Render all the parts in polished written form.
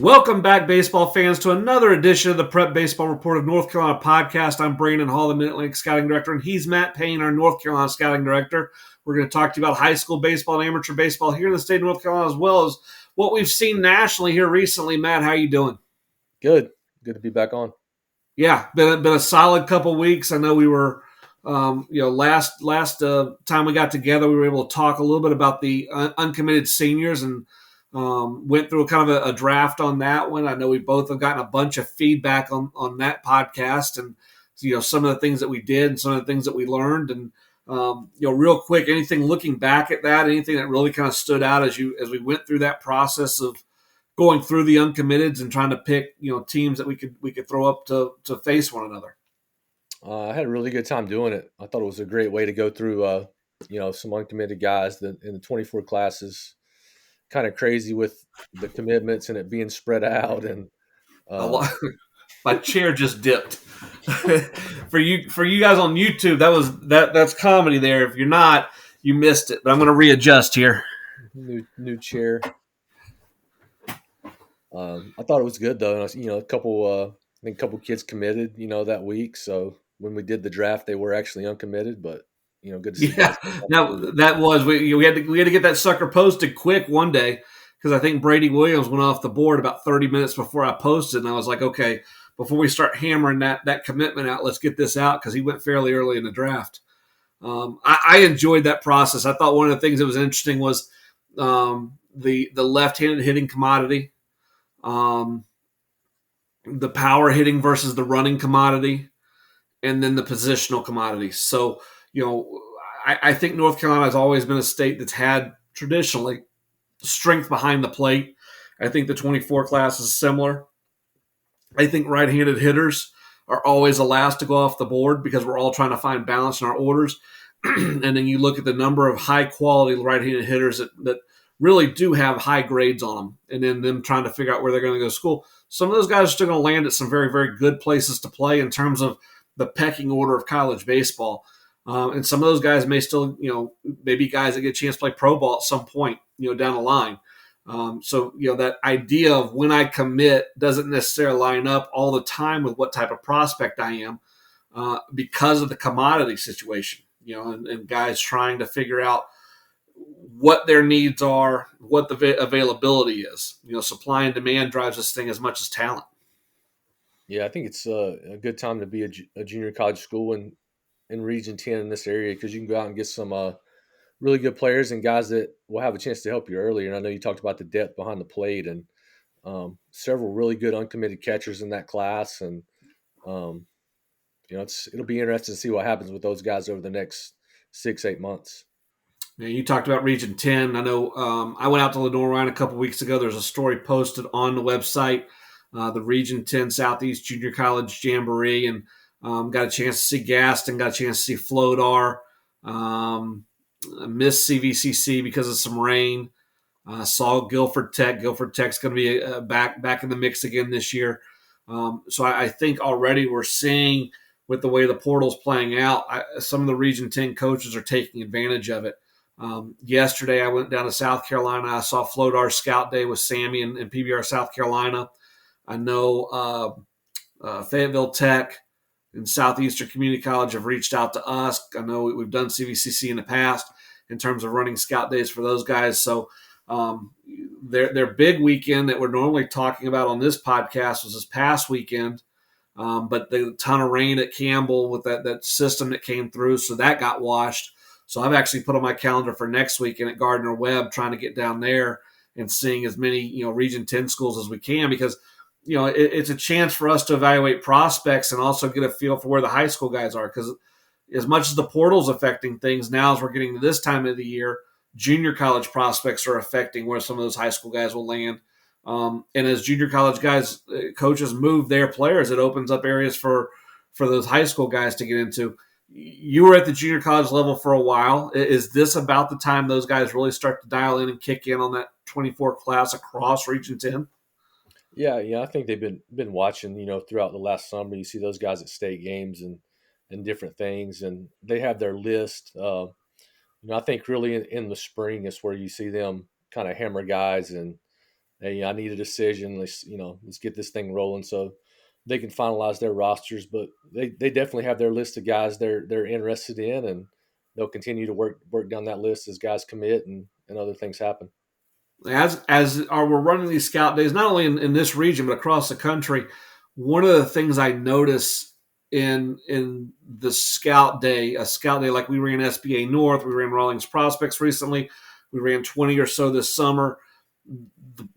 Welcome back, baseball fans, to another edition of the Prep Baseball Report of North Carolina podcast. I'm Brandon Hall, the Mid-Atlantic Scouting Director, and he's Matt Payne, our North Carolina Scouting Director. We're going to talk to you about high school baseball and amateur baseball here in the state of North Carolina, as well as what we've seen nationally here recently. Matt, how are you doing? Good to be back on. Yeah, been a solid couple weeks. I know we were, last time we got together, we were able to talk a little bit about the uncommitted seniors and went through kind of a draft on that one. I know we both have gotten a bunch of feedback on that podcast, and some of the things that we did and some of the things that we learned. And real quick, anything looking back at that, anything that really kind of stood out as we went through that process of going through the uncommitteds and trying to pick teams that we could throw up to face one another. I had a really good time doing it. I thought it was a great way to go through some uncommitted guys in the 24 classes. Kind of crazy with the commitments and it being spread out, and my chair just dipped. for you guys on YouTube, that's comedy there. If you're not, you missed it. But I'm going to readjust here. New chair. I thought it was good though. A couple kids committed, that week. So when we did the draft, they were actually uncommitted, but good to see. Yeah, that was we had to get that sucker posted quick one day because I think Brady Williams went off the board about 30 minutes before I posted, and I was like, okay, before we start hammering that commitment out, let's get this out because he went fairly early in the draft. I enjoyed that process. I thought one of the things that was interesting was the left-handed hitting commodity, the power hitting versus the running commodity, and then the positional commodities. So, I think North Carolina has always been a state that's had traditionally strength behind the plate. I think the 24 class is similar. I think right-handed hitters are always the last to go off the board because we're all trying to find balance in our orders. And then you look at the number of high-quality right-handed hitters that really do have high grades on them, and then them trying to figure out where they're going to go to school. Some of those guys are still going to land at some very, very good places to play in terms of the pecking order of college baseball. And some of those guys may still, maybe guys that get a chance to play pro ball at some point, down the line. So that idea of when I commit doesn't necessarily line up all the time with what type of prospect I am because of the commodity situation, and guys trying to figure out what their needs are, what the availability is. Supply and demand drives this thing as much as talent. Yeah, I think it's a good time to be a junior college school in Region 10 in this area because you can go out and get some really good players and guys that will have a chance to help you earlier. And I know you talked about the depth behind the plate and several really good uncommitted catchers in that class. And, it'll be interesting to see what happens with those guys over the next 6-8 months. Yeah, you talked about Region 10. I know I went out to Lenoir-Rhyne a couple weeks ago. There's a story posted on the website, the Region 10 Southeast Junior College Jamboree, and got a chance to see Gaston, got a chance to see Flodar, missed CVCC because of some rain. Saw Guilford Tech. Guilford Tech's going to be back in the mix again this year. So I think already we're seeing with the way the portal's playing out, some of the Region 10 coaches are taking advantage of it. Yesterday, I went down to South Carolina. I saw Flodar Scout Day with Sammy and PBR South Carolina. I know Fayetteville Tech and Southeastern Community College have reached out to us. I know we've done CVCC in the past in terms of running scout days for those guys. So their big weekend that we're normally talking about on this podcast was this past weekend. But the ton of rain at Campbell with that system that came through, so that got washed. So I've actually put on my calendar for next weekend at Gardner-Webb trying to get down there and seeing as many, Region 10 schools as we can because, it's a chance for us to evaluate prospects and also get a feel for where the high school guys are because as much as the portal's affecting things now as we're getting to this time of the year, junior college prospects are affecting where some of those high school guys will land. And as junior college guys, coaches move their players, it opens up areas for those high school guys to get into. You were at the junior college level for a while. Is this about the time those guys really start to dial in and kick in on that 24 class across Region 10? Yeah, I think they've been watching, throughout the last summer. You see those guys at state games and different things, and they have their list. I think really in the spring is where you see them kind of hammer guys and hey, I need a decision. Let's get this thing rolling so they can finalize their rosters. But they definitely have their list of guys they're interested in, and they'll continue to work down that list as guys commit and other things happen. We're running these scout days, not only in this region but across the country, one of the things I notice in the a scout day like we ran SBA North, we ran Rawlings Prospects recently, we ran 20 or so this summer.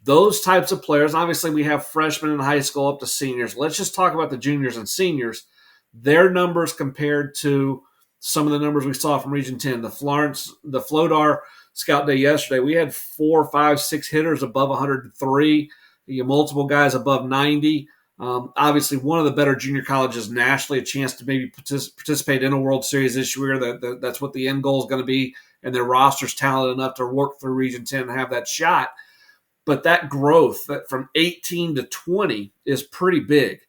Those types of players, obviously, we have freshmen in high school up to seniors. Let's just talk about the juniors and seniors. Their numbers compared to some of the numbers we saw from Region 10. The Flodar Scout Day yesterday, we had 4, 5, 6 hitters above 103. You multiple guys above 90. Obviously, one of the better junior colleges nationally, a chance to maybe participate in a World Series this year. That's what the end goal is going to be, and their roster's talented enough to work through Region 10 and have that shot. But that growth from 18 to 20 is pretty big.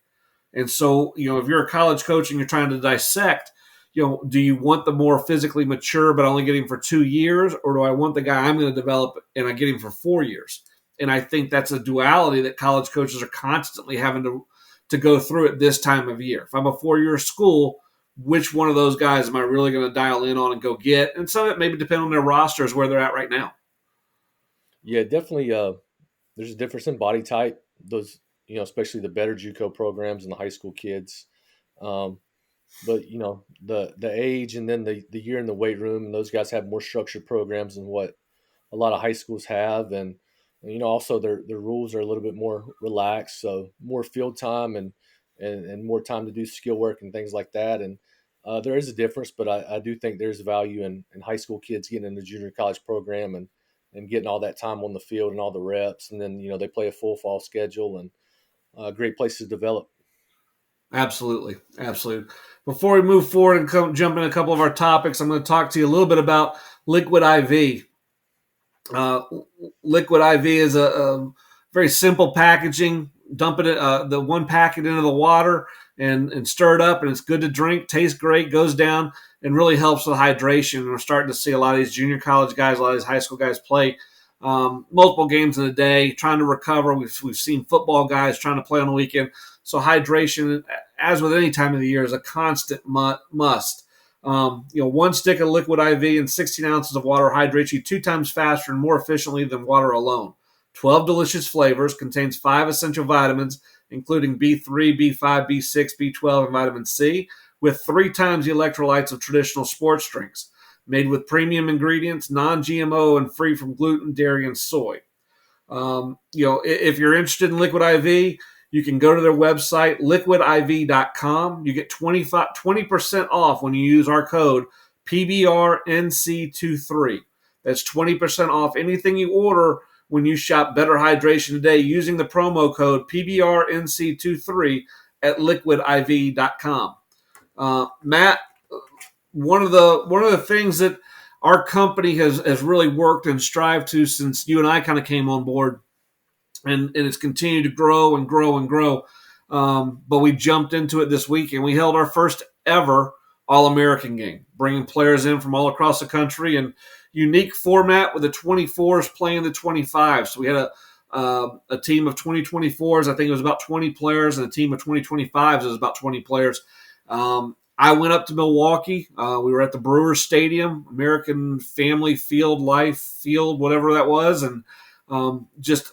And so, if you're a college coach and you're trying to dissect, do you want the more physically mature but only get him for 2 years, or do I want the guy I'm going to develop and I get him for 4 years? And I think that's a duality that college coaches are constantly having to go through at this time of year. If I'm a 4-year school, which one of those guys am I really going to dial in on and go get? And some of it maybe depend on their rosters where they're at right now. Yeah, definitely. There's a difference in body type. Those, especially the better JUCO programs and the high school kids. But the age and then the year in the weight room, and those guys have more structured programs than what a lot of high schools have, and also their rules are a little bit more relaxed, so more field time and more time to do skill work and things like that. And there is a difference, but I do think there's value in high school kids getting in the junior college program and getting all that time on the field and all the reps, and then they play a full fall schedule and great place to develop. Absolutely. Before we move forward and jump in a couple of our topics, I'm going to talk to you a little bit about Liquid IV. Liquid IV is a very simple packaging. Dump it the one packet into the water and stir it up, and it's good to drink. Tastes great, goes down, and really helps with hydration. And we're starting to see a lot of these junior college guys, a lot of these high school guys play multiple games in a day, trying to recover. We've seen football guys trying to play on the weekend. So hydration, as with any time of the year, is a constant must. One stick of Liquid IV and 16 ounces of water hydrates you 2 times faster and more efficiently than water alone. 12 delicious flavors, contains 5 essential vitamins, including B3, B5, B6, B12, and vitamin C, with 3 times the electrolytes of traditional sports drinks. Made with premium ingredients, non-GMO, and free from gluten, dairy, and soy. If you're interested in Liquid IV, you can go to their website, liquidiv.com. You get 20% off when you use our code PBRNC23. That's 20% off anything you order when you shop Better Hydration today using the promo code PBRNC23 at liquidiv.com. Matt, one of the things that our company has really worked and strived to since you and I kind of came on board, and it's continued to grow and grow and grow. But we jumped into it this week, and we held our first ever All-American game, bringing players in from all across the country, and unique format with the 24s playing the 25s. So we had a team of 2024s. I think it was about 20 players, and a team of 2025s is about 20 players. I went up to Milwaukee. We were at the Brewers Stadium, American Family Field, Life Field, whatever that was, and just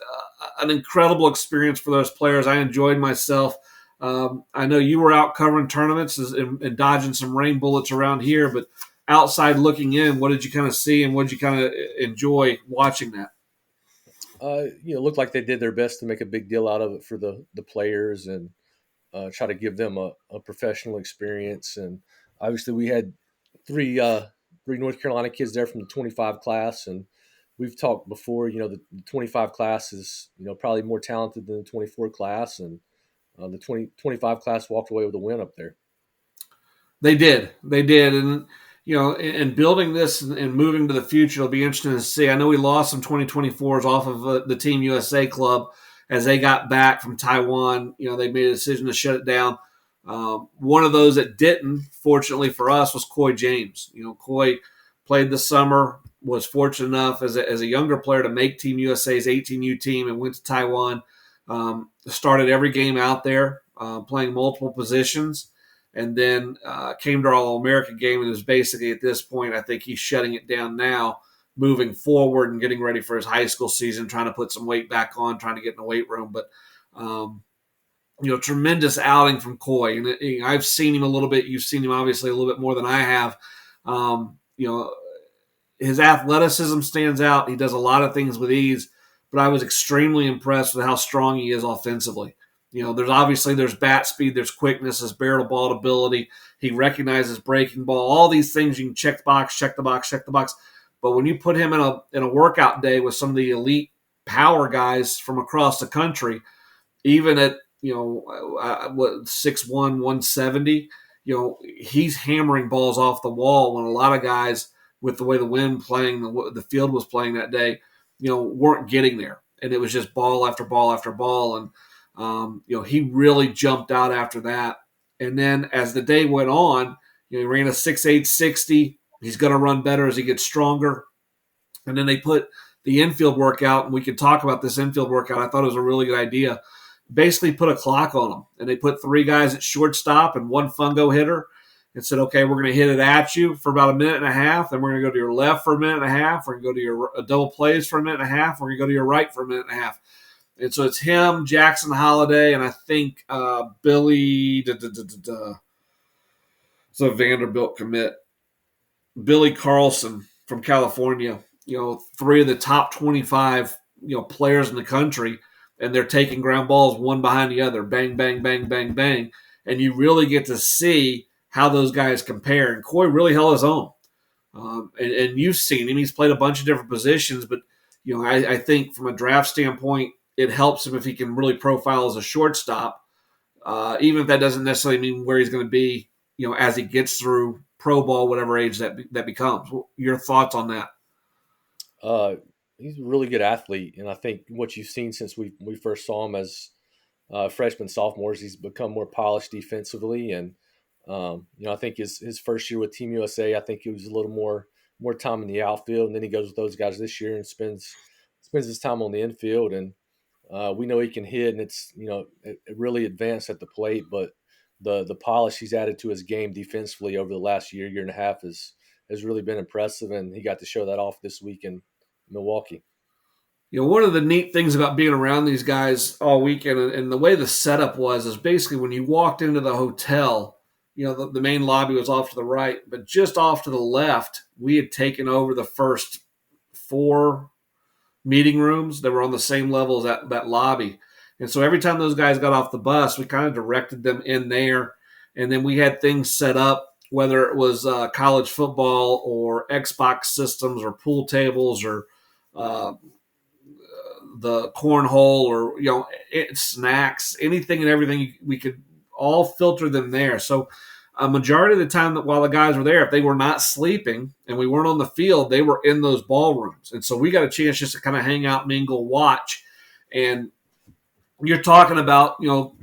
an incredible experience for those players. I enjoyed myself. I know you were out covering tournaments and dodging some rain bullets around here, but outside looking in, what did you kind of see and what did you kind of enjoy watching that? It looked like they did their best to make a big deal out of it for the players and try to give them a professional experience. And obviously we had three North Carolina kids there from the 25 class, and we've talked before, the 25 class is, probably more talented than the 24 class, and the 25 class walked away with a win up there. They did. And, in building this and moving to the future, it'll be interesting to see. I know we lost some 2024s off of the Team USA club as they got back from Taiwan. They made a decision to shut it down. One of those that didn't, fortunately for us, was Coy James. Coy played this summer, was fortunate enough as a younger player to make Team USA's 18U team and went to Taiwan. Started every game out there, playing multiple positions, and then came to our All-American game and is basically at this point, I think he's shutting it down now, moving forward and getting ready for his high school season, trying to put some weight back on, trying to get in the weight room. But, tremendous outing from Coy. And I've seen him a little bit. You've seen him obviously a little bit more than I have. His athleticism stands out. He does a lot of things with ease, but I was extremely impressed with how strong he is offensively. There's bat speed, there's quickness, there's barrel ball ability. He recognizes breaking ball. All these things you can check the box, check the box, check the box. But when you put him in a workout day with some of the elite power guys from across the country, even at 6'1", 170, he's hammering balls off the wall when a lot of guys, with the way the wind playing, the field was playing that day, weren't getting there. And it was just ball after ball after ball. And, he really jumped out after that. And then as the day went on, he ran a 6'8", 60. He's going to run better as he gets stronger. And then they put the infield workout, and we could talk about this infield workout. I thought it was a really good idea. Basically put a clock on them. And they put 3 guys at shortstop and 1 fungo hitter, and said, okay, we're going to hit it at you for about a minute and a half. Then we're going to go to your left for a minute and a half. We're going to go to your double plays for a minute and a half. We're going to go to your right for a minute and a half. And so it's him, Jackson Holiday, and I think Billy, it's a Vanderbilt commit, Billy Carlson from California, 3 of the top 25, players in the country, and they're taking ground balls one behind the other, bang, bang, bang, bang, bang. And you really get to see how those guys compare. And Coy really held his own. And you've seen him. He's played a bunch of different positions, but, I think from a draft standpoint, it helps him if he can really profile as a shortstop, even if that doesn't necessarily mean where he's going to be, as he gets through pro ball, whatever age that becomes. Your thoughts on that? He's a really good athlete, and I think what you've seen since we first saw him as freshman, sophomores, he's become more polished defensively. And I think his first year with Team USA, I think he was a little more time in the outfield, and then he goes with those guys this year and spends his time on the infield. And we know he can hit, and it's it really advanced at the plate, but the polish he's added to his game defensively over the last year and a half has really been impressive, and he got to show that off this week in Milwaukee. One of the neat things about being around these guys all weekend, and the way the setup was, is basically when you walked into the hotel, the main lobby was off to the right, but just off to the left, we had taken over the first 4 meeting rooms that were on the same level as that lobby. And so every time those guys got off the bus, we kind of directed them in there. And then we had things set up, whether it was college football or Xbox systems or pool tables or the cornhole or, snacks, anything and everything. We could all filter them there. So a majority of the time that while the guys were there, if they were not sleeping and we weren't on the field, they were in those ballrooms. And so we got a chance just to kind of hang out, mingle, watch. And you're talking about,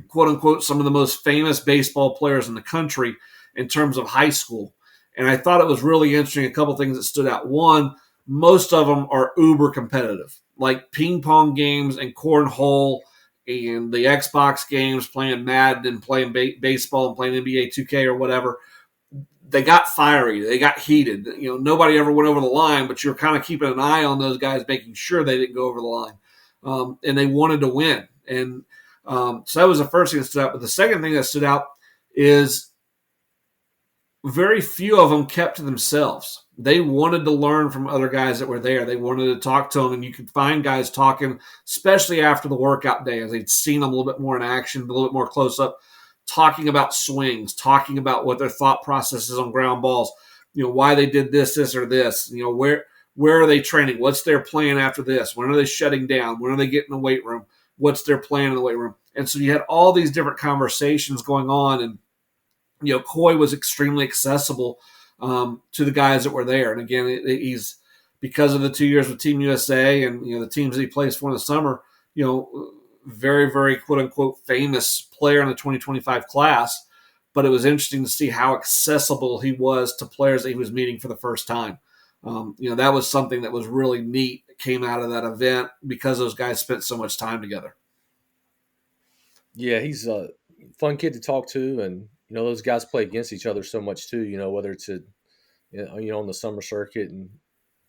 quote unquote, some of the most famous baseball players in the country in terms of high school. And I thought it was really interesting. A couple things that stood out. One, most of them are uber competitive, like ping pong games and cornhole and the Xbox games, playing Madden and playing baseball and playing NBA 2K or whatever. They got fiery. They got heated. Nobody ever went over the line, but you're kind of keeping an eye on those guys, making sure they didn't go over the line. And they wanted to win. And so that was the first thing that stood out. But the second thing that stood out is very few of them kept to themselves. They wanted to learn from other guys that were there. They wanted to talk to them, and you could find guys talking, especially after the workout day, as they'd seen them a little bit more in action, a little bit more close up, talking about swings, talking about what their thought process is on ground balls, why they did this, or this, where are they training? What's their plan after this? When are they shutting down? When are they getting in the weight room? What's their plan in the weight room? And so you had all these different conversations going on, and Coy was extremely accessible to the guys that were there. And again, he's, because of the 2 years with Team USA and the teams that he plays for in the summer, very, very quote unquote famous player in the 2025 class. But it was interesting to see how accessible he was to players that he was meeting for the first time. That was something that was really neat that came out of that event because those guys spent so much time together. Yeah, he's a fun kid to talk to, and those guys play against each other so much too. Whether it's on the summer circuit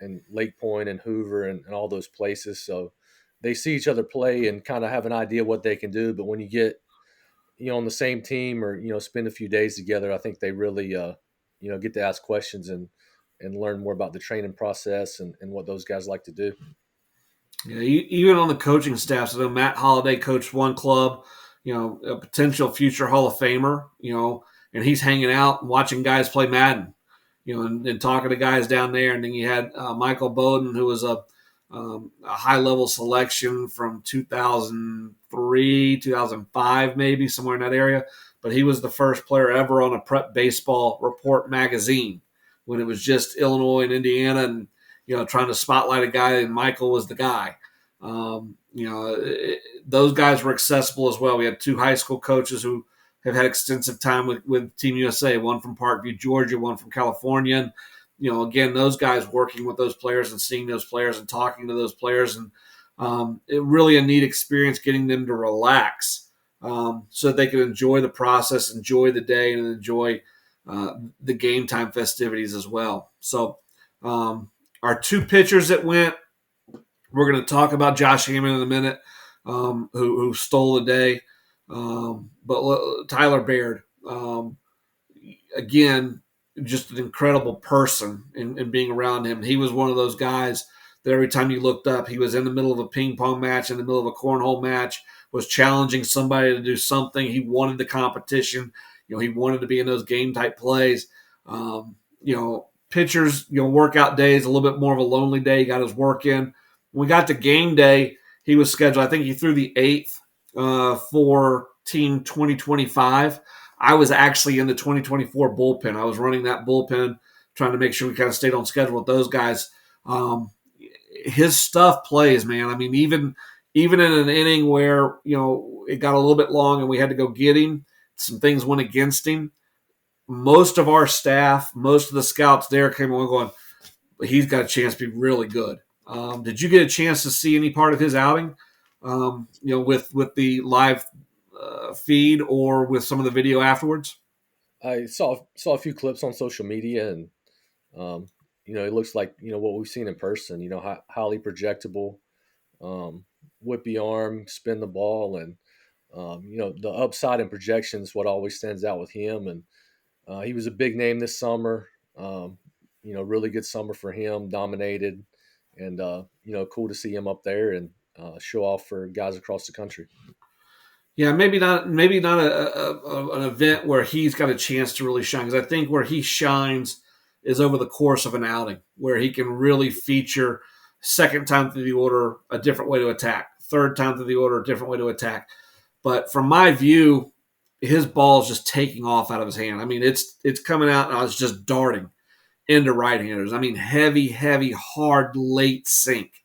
and Lake Point and Hoover and all those places, so they see each other play and kind of have an idea what they can do. But when you get on the same team or spend a few days together, I think they really get to ask questions and learn more about the training process and what those guys like to do. Yeah, even on the coaching staff, so Matt Holliday coached one club, a potential future Hall of Famer, and he's hanging out and watching guys play Madden, and talking to guys down there. And then you had Michael Bowden, who was a high level selection from 2003, 2005, maybe somewhere in that area. But he was the first player ever on a Prep Baseball Report magazine when it was just Illinois and Indiana, and trying to spotlight a guy, and Michael was the guy. Those guys were accessible as well. We had two high school coaches who have had extensive time with Team USA, one from Parkview, Georgia, one from California. And, again, those guys working with those players and seeing those players and talking to those players. And it really a neat experience getting them to relax so that they can enjoy the process, enjoy the day, and enjoy the game time festivities as well. So our two pitchers that went, we're going to talk about Josh Hammond in a minute, who stole the day. But Tyler Baird, again, just an incredible person in being around him. He was one of those guys that every time you looked up, he was in the middle of a ping pong match, in the middle of a cornhole match, was challenging somebody to do something. He wanted the competition. He wanted to be in those game type plays. Pitchers, workout days, a little bit more of a lonely day. He got his work in. When we got to game day, he was scheduled. I think he threw the 8th for Team 2025. I was actually in the 2024 bullpen. I was running that bullpen, trying to make sure we kind of stayed on schedule with those guys. His stuff plays, man. I mean, even in an inning where it got a little bit long and we had to go get him, some things went against him. Most of our staff, most of the scouts there came along going, he's got a chance to be really good. Did you get a chance to see any part of his outing, with the live feed or with some of the video afterwards? I saw a few clips on social media, and it looks like what we've seen in person. Highly projectable, whippy arm, spin the ball, and the upside and projection is what always stands out with him. And he was a big name this summer. Really good summer for him, dominated, and cool to see him up there and show off for guys across the country. Yeah, maybe not an event where he's got a chance to really shine, because I think where he shines is over the course of an outing, where he can really feature second time through the order, a different way to attack, third time through the order, a different way to attack. But from my view, his ball is just taking off out of his hand. I mean, it's coming out and it's just darting into right-handers. I mean, heavy, hard, late sink,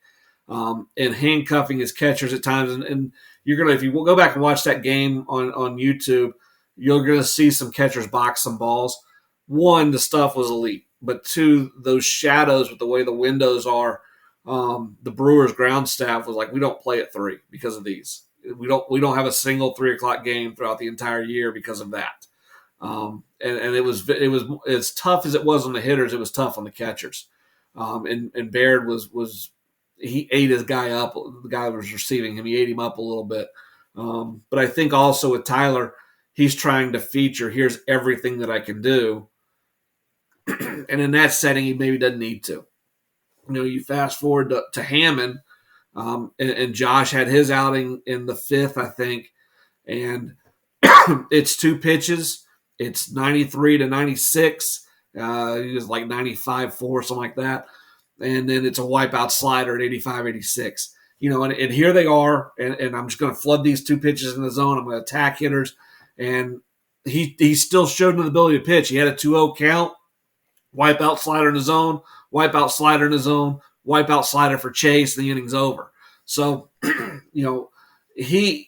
and handcuffing his catchers at times. And you're gonna, if you go back and watch that game on YouTube, you're gonna see some catchers box some balls. One, the stuff was elite, but two, those shadows with the way the windows are. The Brewers ground staff was like, we don't play at 3 because of these. We don't have a single 3 o'clock game throughout the entire year because of that. And it was as tough as it was on the hitters, it was tough on the catchers. And Baird was he ate his guy up. The guy that was receiving him, he ate him up a little bit. But I think also with Tyler, he's trying to feature, here's everything that I can do. And in that setting, he maybe doesn't need to. You fast forward to Hammond, and Josh had his outing in the 5th, I think, and it's 2 pitches. It's 93 to 96. He was like 95-4, something like that. And then it's a wipeout slider at 85, 86. And here they are, and I'm just going to flood these 2 pitches in the zone. I'm going to attack hitters. And he still showed an ability to pitch. He had a 2-0 count, wipeout slider in the zone, wipeout slider in the zone, wipeout slider for Chase, the inning's over. So, we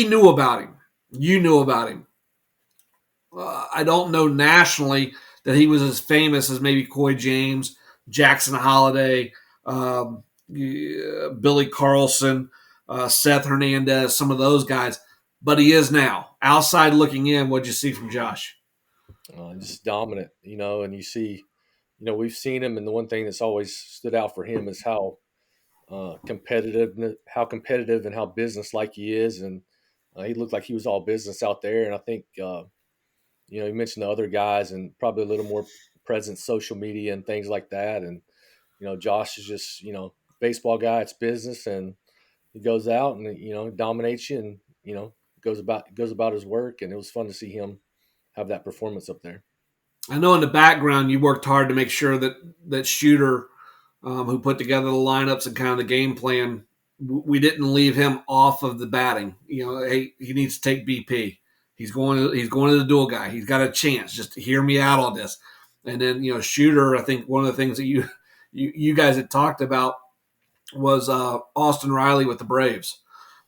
knew about him. You knew about him. I don't know nationally that he was as famous as maybe Coy James, Jackson Holiday, Billy Carlson, Seth Hernandez, some of those guys. But he is now. Outside looking in, what'd you see from Josh? Just dominant, and you see, we've seen him, and the one thing that's always stood out for him is competitive and how business-like he is, and he looked like he was all business out there. And I think, you mentioned the other guys and probably a little more present social media and things like that. And Josh is just baseball guy. It's business, and he goes out and dominates you, and goes about his work. And it was fun to see him have that performance up there. I know in the background you worked hard to make sure that Shooter, who put together the lineups and kind of the game plan, we didn't leave him off of the batting. Hey, he needs to take BP. He's going to the dual guy. He's got a chance. Just hear me out on this. And then Shooter. I think one of the things that you guys had talked about was Austin Riley with the Braves,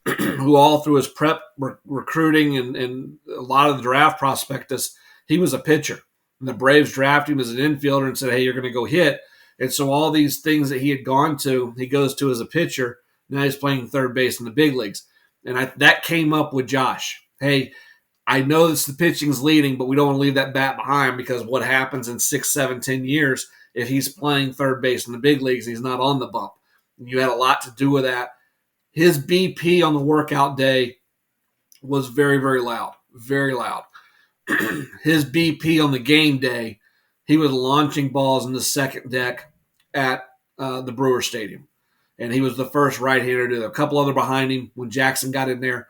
who all through his prep recruiting and a lot of the draft prospectus, he was a pitcher. And the Braves drafted him as an infielder and said, hey, you're going to go hit. And so all these things that he had gone to, he goes to as a pitcher. Now he's playing third base in the big leagues. And that came up with Josh. Hey, I know this the pitching's leading, but we don't want to leave that bat behind, because what happens in 6, 7, 10 years if he's playing third base in the big leagues, he's not on the bump. And you had a lot to do with that. His BP on the workout day was very, very loud. Very loud. His BP on the game day, he was launching balls in the second deck at the Brewer Stadium. And he was the first right-hander to do it. A couple other behind him. When Jackson got in there,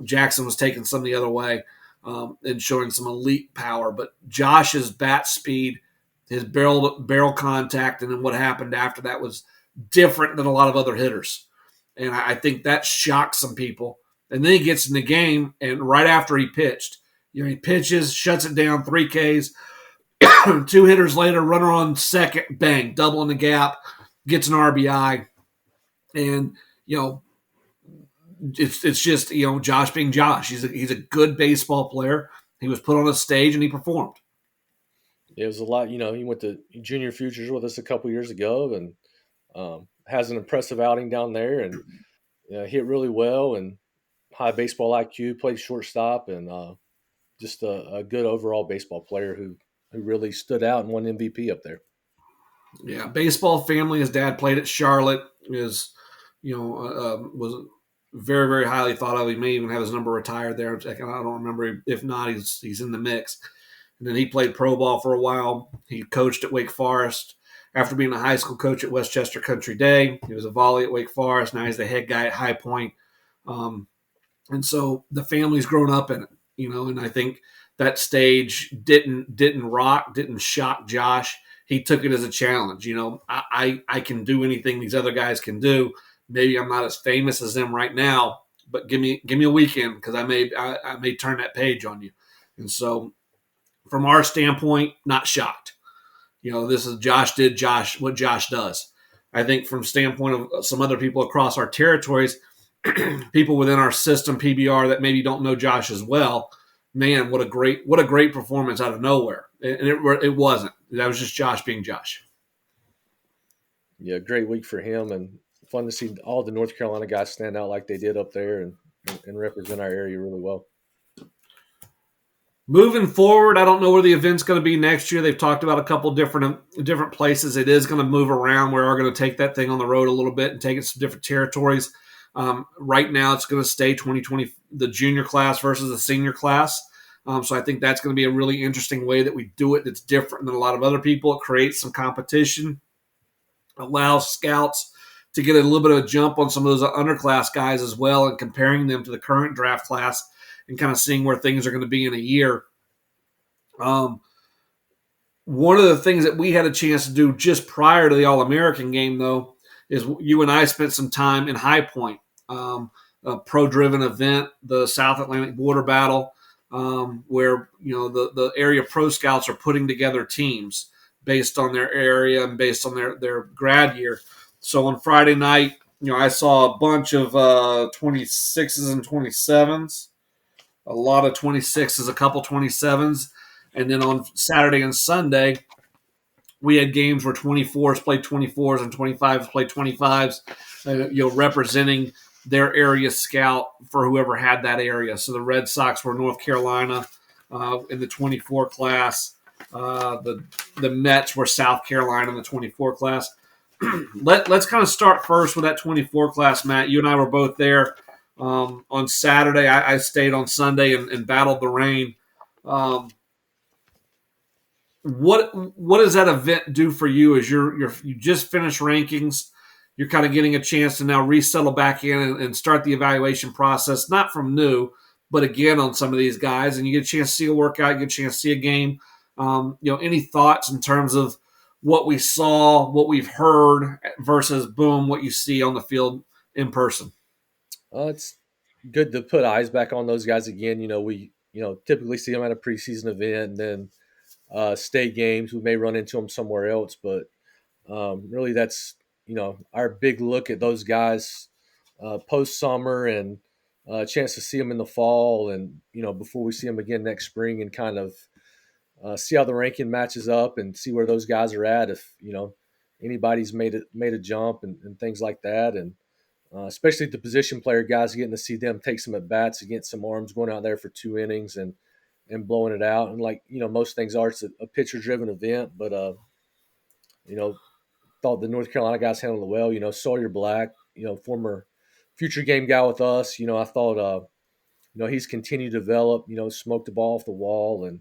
Jackson was taking some the other way and showing some elite power. But Josh's bat speed, his barrel contact, and then what happened after that was different than a lot of other hitters. And I think that shocked some people. And then he gets in the game, and right after he pitched, he pitches, shuts it down, 3 Ks. 2 hitters later, runner on second, bang, doubling the gap, gets an RBI. And, it's just, Josh being Josh. He's a good baseball player. He was put on a stage and he performed. It was a lot. He went to Junior Futures with us a couple years ago, and has an impressive outing down there, and hit really well, and high baseball IQ, played shortstop, and just a good overall baseball player who really stood out and won MVP up there. Yeah, baseball family. His dad played at Charlotte. Was very, very highly thought of. He may even have his number retired there. I don't remember. If not, he's in the mix. And then he played pro ball for a while. He coached at Wake Forest. After being a high school coach at Westchester Country Day, he was a volley at Wake Forest. Now he's the head guy at High Point. And so the family's grown up in it, and I think that stage didn't shock Josh. He took it as a challenge. I can do anything these other guys can do. Maybe I'm not as famous as them right now, but give me a weekend, because I may turn that page on you. And so from our standpoint, not shocked. This is what Josh does. I think from standpoint of some other people across our territories, people within our system, PBR, that maybe don't know Josh as well, man, what a great performance out of nowhere. And it wasn't. That was just Josh being Josh. Yeah, great week for him, and fun to see all the North Carolina guys stand out like they did up there and represent our area really well. Moving forward, I don't know where the event's going to be next year. They've talked about a couple different places. It is going to move around. We are going to take that thing on the road a little bit and take it to some different territories. Right now, it's going to stay 2020, the junior class versus the senior class. So I think that's going to be a really interesting way that we do it. That's different than a lot of other people. It creates some competition, allows scouts to get a little bit of a jump on some of those underclass guys as well, and comparing them to the current draft class and kind of seeing where things are going to be in a year. One of the things that we had a chance to do just prior to the All-American game, though, is you and I spent some time in High Point, a pro-driven event, the South ATL Border Battle, where the area pro scouts are putting together teams based on their area and based on their grad year. So on Friday night, I saw a bunch of 26s and 27s, a lot of 26s, a couple 27s. And then on Saturday and Sunday, we had games where 24s played 24s and 25s played 25s, representing their area scout for whoever had that area. So the Red Sox were North Carolina in the 24 class. The Mets were South Carolina in the 24 class. Let's kind of start first with that 24 class, Matt. You and I were both there on Saturday. I stayed on Sunday and battled the rain. What does that event do for you as you just finished rankings? You're kind of getting a chance to now resettle back in and start the evaluation process, not from new, but again on some of these guys, and you get a chance to see a workout, you get a chance to see a game. Any thoughts in terms of what we saw, what we've heard versus boom, what you see on the field in person? It's good to put eyes back on those guys again. We typically see them at a preseason event, and then state games. We may run into them somewhere else, but really that's our big look at those guys post summer and a chance to see them in the fall, and before we see them again next spring, and kind of see how the ranking matches up and see where those guys are at. If anybody's made a jump and things like that, and especially the position player guys, getting to see them take some at bats against some arms, going out there for 2 innings and blowing it out. And like most things are, it's a pitcher driven event, but you know thought the North Carolina guys handled it well. Sawyer Black, former future game guy with us. I thought he's continued to develop. Smoked the ball off the wall, and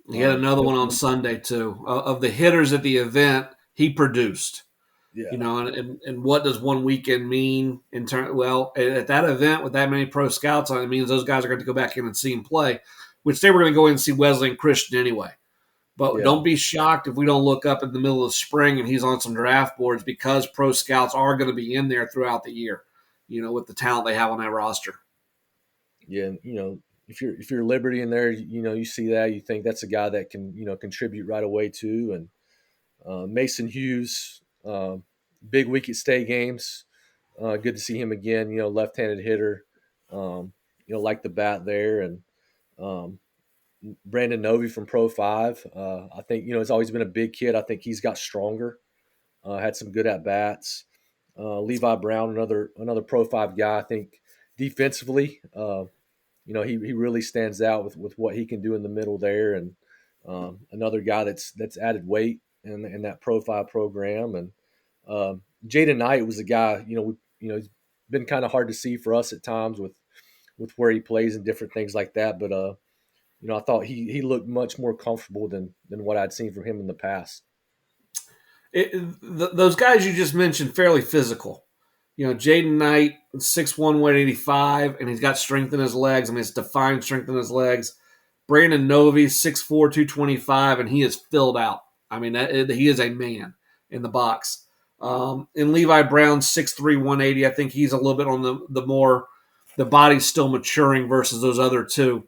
He had another one on Sunday too. Of the hitters at the event, he produced. yeah, And what does one weekend mean in turn? Well, at that event with that many pro scouts on it, means those guys are going to go back in and see him play, which they were going to go in and see Wesley and Christian anyway. But yeah. don't be shocked if we don't look up in the middle of spring and he's on some draft boards, because pro scouts are going to be in there throughout the year, with the talent they have on that roster. Yeah, and, if you're Liberty in there, you see that, you think that's a guy that can contribute right away too. And Mason Hughes, big week at state games. Good to see him again. Left-handed hitter. Like the bat there, and Brandon Novy from Pro 5. I think has always been a big kid. I think he's got stronger. Had some good at bats. Levi Brown, another Pro 5 guy. I think defensively, he really stands out with what he can do in the middle there, and another guy that's added weight in that Pro 5 program. And Jaden Knight was a guy, he's been kind of hard to see for us at times with where he plays and different things like that. But I thought he looked much more comfortable than what I'd seen from him in the past. Those guys you just mentioned, fairly physical. Jaden Knight, 6'1", 185, and he's got strength in his legs. I mean, it's defined strength in his legs. Brandon Novy, 6'4", 225, and he is filled out. I mean, he is a man in the box. And Levi Brown, 6'3", 180. I think he's a little bit on the body's still maturing versus those other two.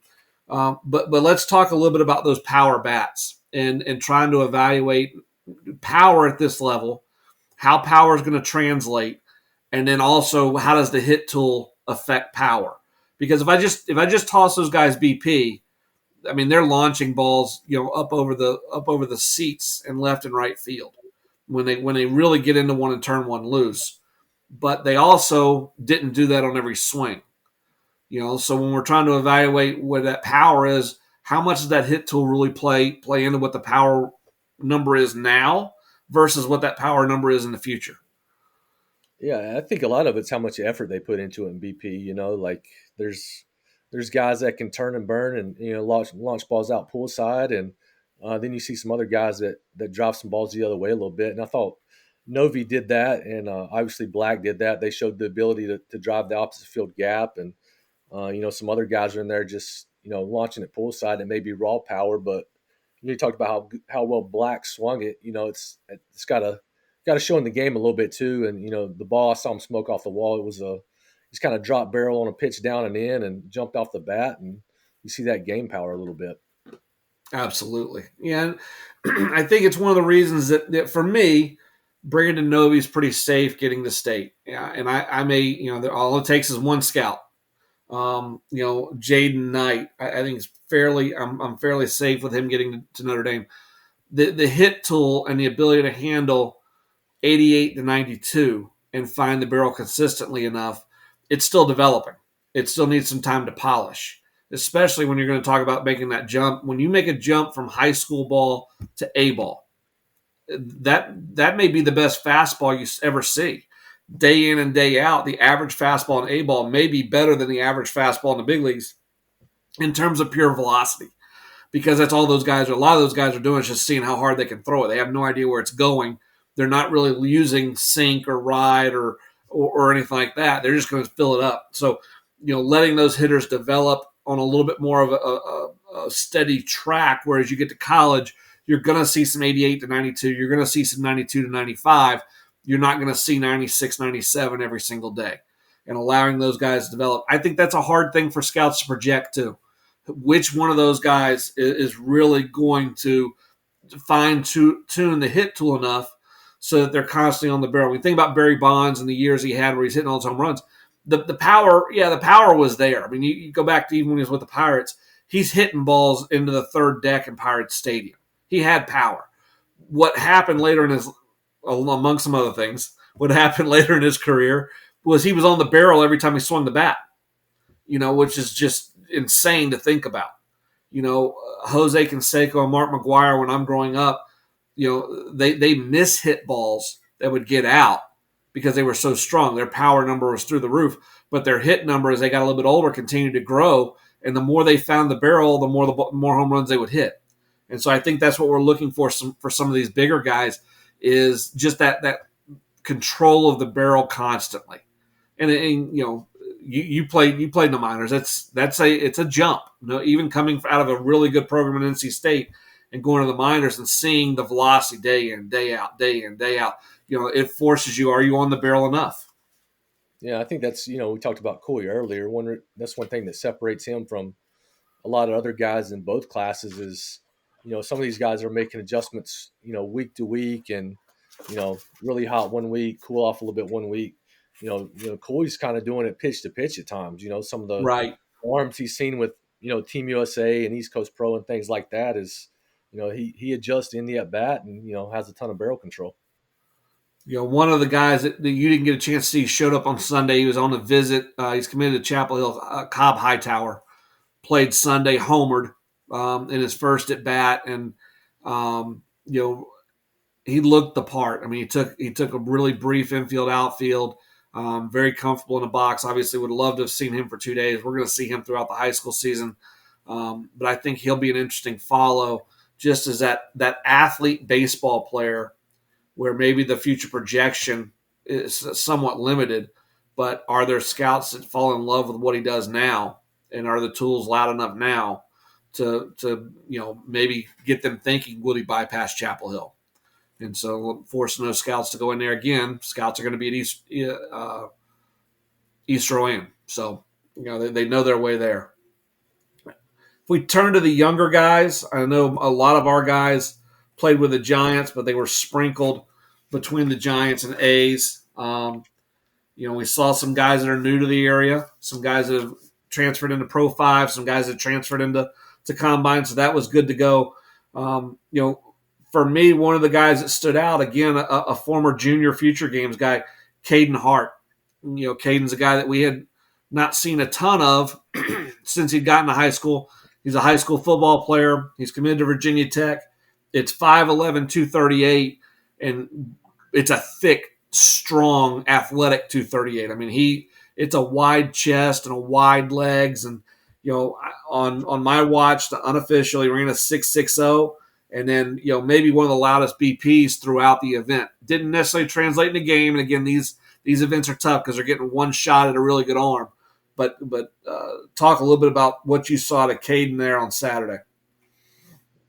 But let's talk a little bit about those power bats and trying to evaluate power at this level, how power is going to translate, and then also how does the hit tool affect power? Because if I just toss those guys BP, I mean they're launching balls up over the seats and left and right field when they really get into one and turn one loose. But they also didn't do that on every swing. So when we're trying to evaluate what that power is, how much does that hit tool really play into what the power number is now versus what that power number is in the future? Yeah, I think a lot of it's how much effort they put into it in BP. Like there's guys that can turn and burn and launch balls out pool side, and then you see some other guys that drive some balls the other way a little bit. And I thought Novi did that, and obviously Black did that. They showed the ability to drive the opposite field gap, and some other guys are in there just launching it pool side and maybe raw power, but you talked about how well Black swung it. It's got to show in the game a little bit too. And the ball, I saw him smoke off the wall. It was just kind of dropped barrel on a pitch down and in and jumped off the bat, and you see that game power a little bit. Absolutely, yeah. I think it's one of the reasons that for me, Brandon Novy is pretty safe getting to state. Yeah, and I may all it takes is one scout. Jaden Knight, I think is fairly. I'm fairly safe with him getting to Notre Dame. The hit tool and the ability to handle 88 to 92 and find the barrel consistently enough, it's still developing. It still needs some time to polish, especially when you're going to talk about making that jump. When you make a jump from high school ball to A ball, that may be the best fastball you ever see. Day in and day out, the average fastball in A ball may be better than the average fastball in the big leagues in terms of pure velocity, because that's all those guys are. A lot of those guys are doing is just seeing how hard they can throw it. They have no idea where it's going. They're not really using sink or ride or anything like that. They're just going to fill it up. So, letting those hitters develop on a little bit more of a steady track, whereas you get to college, you're going to see some 88 to 92. You're going to see some 92 to 95. You're not going to see 96, 97 every single day. And allowing those guys to develop. I think that's a hard thing for scouts to project too. Which one of those guys is really going to fine tune the hit tool enough so that they're constantly on the barrel. When you think about Barry Bonds and the years he had where he's hitting all his home runs, the power, the power was there. I mean, you go back to even when he was with the Pirates, he's hitting balls into the third deck in Pirates Stadium. He had power. What happened later in his, among some other things, what happened later in his career was he was on the barrel every time he swung the bat, which is just insane to think about. Jose Canseco and Mark McGuire, when I'm growing up, they miss hit balls that would get out because they were so strong. Their power number was through the roof, but their hit number, as they got a little bit older, continued to grow. And the more they found the barrel, the more home runs they would hit. And so I think that's what we're looking for some of these bigger guys is just that control of the barrel constantly. And you played in the minors. It's a jump. Even coming out of a really good program in NC State and going to the minors and seeing the velocity day in, day out, day in, day out. It forces you. Are you on the barrel enough? Yeah, I think that's we talked about Coy earlier. That's one thing that separates him from a lot of other guys in both classes is some of these guys are making adjustments week to week and really hot one week, cool off a little bit one week. Coy's kind of doing it pitch to pitch at times. Some of the Right. arms he's seen with Team USA and East Coast Pro and things like that is he adjusts in the at bat and has a ton of barrel control. One of the guys that you didn't get a chance to see showed up on Sunday. He was on a visit. He's committed to Chapel Hill. Cobb Hightower played Sunday, homered in his first at bat, and he looked the part. I mean, he took a really brief infield outfield, very comfortable in the box. Obviously, would love to have seen him for 2 days. We're going to see him throughout the high school season, but I think he'll be an interesting follow, just as that athlete baseball player, where maybe the future projection is somewhat limited. But are there scouts that fall in love with what he does now, and are the tools loud enough now to maybe get them thinking, will he bypass Chapel Hill? And so forcing those scouts to go in there again. Scouts are going to be at East Rowan. So, they know their way there. If we turn to the younger guys, I know a lot of our guys played with the Giants, but they were sprinkled between the Giants and A's. We saw some guys that are new to the area, some guys that have transferred into Pro 5, some guys that transferred into Combine, so that was good to go. For me, one of the guys that stood out, again, a former junior future games guy, Caden Hart. Caden's a guy that we had not seen a ton of since he'd gotten to high school. He's a high school football player. He's committed to Virginia Tech. It's 5'11", 238, and it's a thick, strong, athletic 238. I mean, it's a wide chest and a wide legs, and on my watch, the unofficial, he ran a 6.60. And then, maybe one of the loudest BPs throughout the event. Didn't necessarily translate in the game. And again, these events are tough because they're getting one shot at a really good arm. But talk a little bit about what you saw to Caden there on Saturday.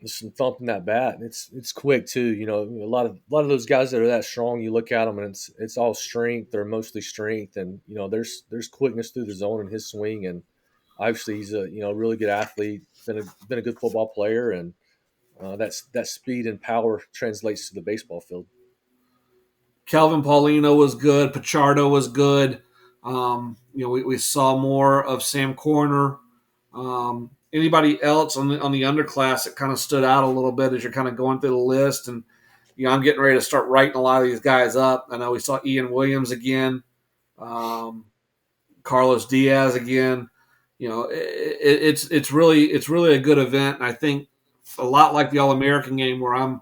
Just some thumping that bat. And it's quick too. A lot of those guys that are that strong, you look at them and it's all strength. They're mostly strength, and there's quickness through the zone in his swing. And obviously he's a really good athlete. Been a good football player, and that speed and power translates to the baseball field. Kelvin Paulino was good. Pichardo was good. we saw more of Sam Corner. Anybody else on the underclass that kind of stood out a little bit as you're kind of going through the list? And I'm getting ready to start writing a lot of these guys up. I know we saw Ian Williams again, Carlos Diaz again. It's really a good event. And I think a lot like the All-American game, where I'm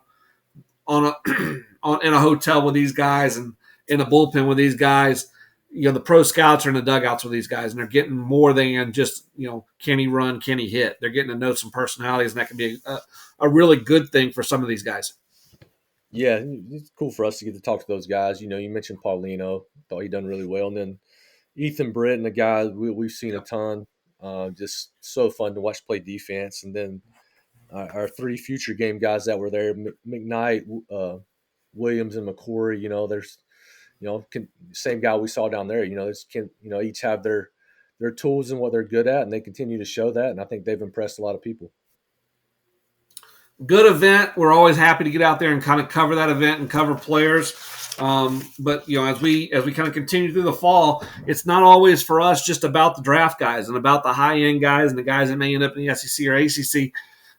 on in a hotel with these guys and in a bullpen with these guys. The pro scouts are in the dugouts with these guys, and they're getting more than just, can he run, can he hit? They're getting to know some personalities, and that can be a really good thing for some of these guys. Yeah, it's cool for us to get to talk to those guys. You mentioned Paulino. Thought he done really well. And then Ethan Britt, a guy we've seen a ton. Just so fun to watch play defense. And then our three future game guys that were there, McKnight, Williams, and McCory. There's same guy we saw down there. Each have their tools and what they're good at, and they continue to show that. And I think they've impressed a lot of people. Good event. We're always happy to get out there and kind of cover that event and cover players. But as we kind of continue through the fall, it's not always for us just about the draft guys and about the high end guys and the guys that may end up in the SEC or ACC.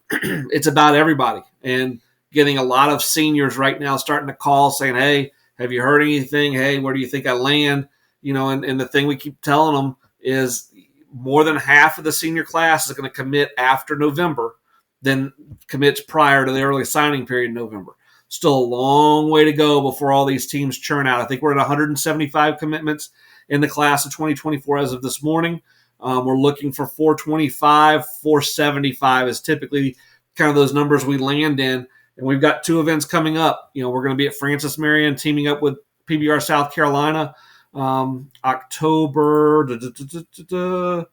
It's about everybody, and getting a lot of seniors right now starting to call saying, "Hey, have you heard anything? Hey, where do you think I land?" And the thing we keep telling them is more than half of the senior class is going to commit after November than commits prior to the early signing period in November. Still a long way to go before all these teams churn out. I think we're at 175 commitments in the class of 2024 as of this morning. We're looking for 425, 475 is typically kind of those numbers we land in. And we've got two events coming up. We're going to be at Francis Marion teaming up with PBR South Carolina, October 15th.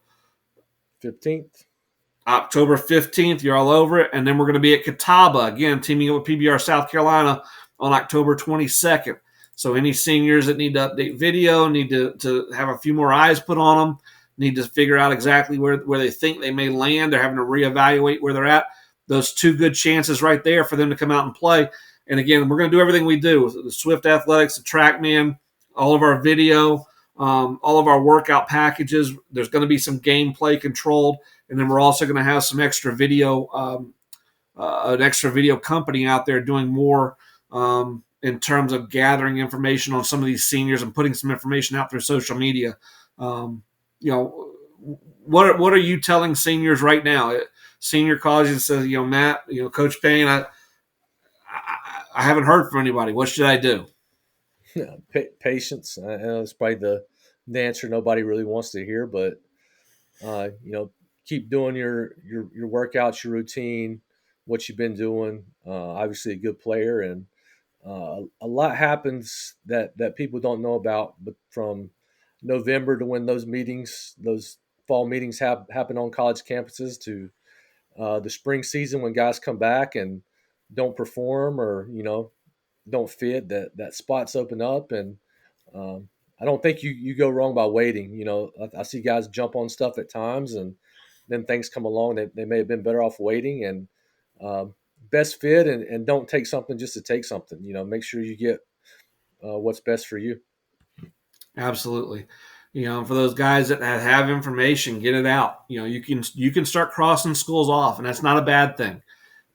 October 15th, you're all over it. And then we're going to be at Catawba, again, teaming up with PBR South Carolina on October 22nd. So any seniors that need to update video, need to have a few more eyes put on them, need to figure out exactly where they think they may land. They're having to reevaluate where they're at. Those two good chances right there for them to come out and play. And again, we're going to do everything we do. The Swift Athletics, the TrackMan, all of our video, all of our workout packages. There's going to be some gameplay controlled. And then we're also going to have some extra video, an extra video company out there doing more in terms of gathering information on some of these seniors and putting some information out through social media. What are you telling seniors right now? Senior colleges says, Matt, Coach Payne, I haven't heard from anybody. What should I do? Patience. I know it's probably the answer nobody really wants to hear, but keep doing your workouts, your routine, what you've been doing. Obviously a good player, and a lot happens that people don't know about, but from November to when those fall meetings happen on college campuses to the spring season when guys come back and don't perform or, don't fit, that spots open up. And I don't think you go wrong by waiting. I see guys jump on stuff at times and then things come along that they may have been better off waiting, and best fit and don't take something just to take something. Make sure you get what's best for you. Absolutely. For those guys that have information, get it out. You can start crossing schools off, and that's not a bad thing.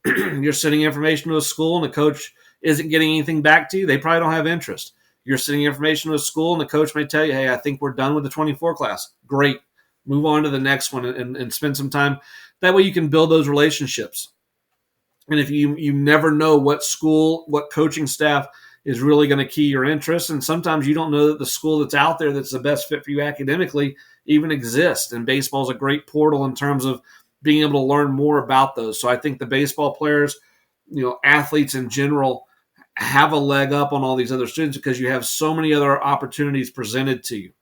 You're sending information to a school and the coach isn't getting anything back to you. They probably don't have interest. You're sending information to a school and the coach may tell you, "Hey, I think we're done with the 24 class." Great. Move on to the next one and spend some time. That way you can build those relationships. And if you never know what school, what coaching staff is really going to key your interest. And sometimes you don't know that the school that's out there that's the best fit for you academically even exists. And baseball is a great portal in terms of being able to learn more about those. So I think the baseball players, athletes in general, have a leg up on all these other students because you have so many other opportunities presented to you.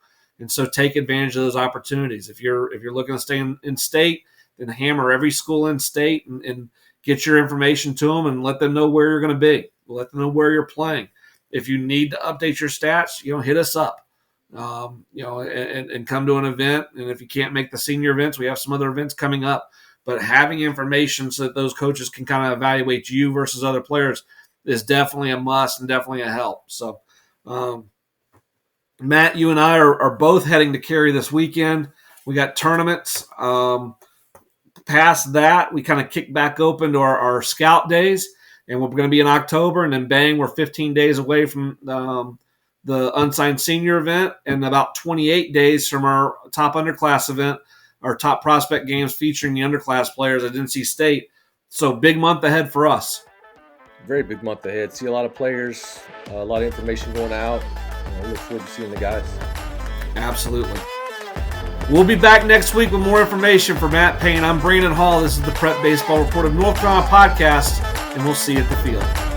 And so take advantage of those opportunities. If you're looking to stay in state, then hammer every school in state and get your information to them and let them know where you're going to be. Let them know where you're playing. If you need to update your stats, hit us up, and come to an event. And if you can't make the senior events, we have some other events coming up. But having information so that those coaches can kind of evaluate you versus other players is definitely a must and definitely a help. So Matt, you and I are both heading to Cary this weekend. We got tournaments. Past that, we kind of kick back open to our scout days, and we're going to be in October, and then bang, we're 15 days away from the unsigned senior event, and about 28 days from our top underclass event, our top prospect games featuring the underclass players at NC State. So big month ahead for us. Very big month ahead. See a lot of players, a lot of information going out. I look forward to seeing the guys. Absolutely. We'll be back next week with more information. For Matt Payne, I'm Brandon Hall. This is the Prep Baseball Report of North Carolina podcast, and we'll see you at the field.